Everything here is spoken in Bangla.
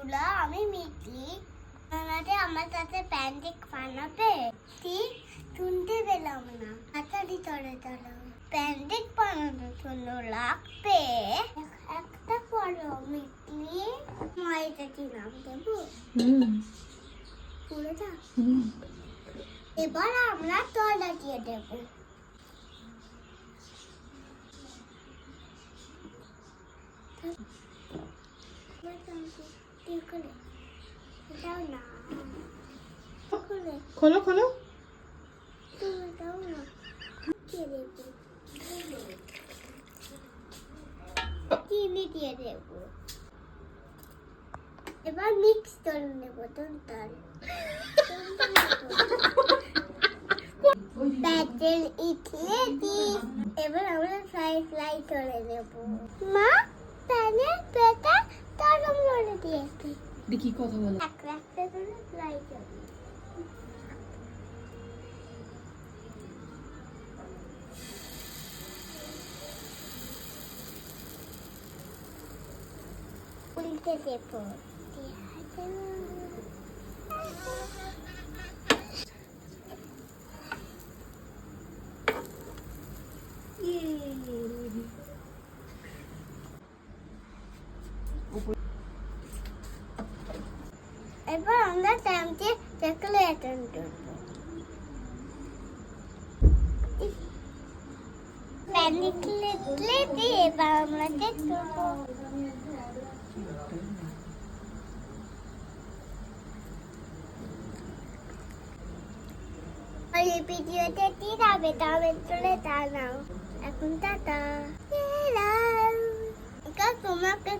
বন্ধুরা, আমি মিতলি। আমাদের আমার সাথে প্যান্ডেক বানাবে ঠিক শুনতে পেলাম না। তাড়াতাড়ি চলে চলো। প্যান্ডেক বানানোর জন্য লাগবে একটা বড় মিতলি, ময়দা দিলাম, দেবো পুরো না। এবার আমরা তলা দিয়ে দেবো। খোলো খোলো। চিনি দিয়ে দেবো। এবার মিক্স করে নেবো। প্যাটেল ইটলে দিই। এবার আমরা ফ্রাই করে নেবো। মা, প্যানের পেটা গরম করে দিয়েছি। দেখি কথা বলো। এক রাখতে করে ফ্রাই করে। উল্টে দেবো। এবার আমরা চামচে চকলেট দেবো। প্যানিক লিটলে দিয়ে এবার আমরা দেবো। এই ভিডিওতে কি যাবে তবে চলে জানাও। এখন টাটা। তোমাকে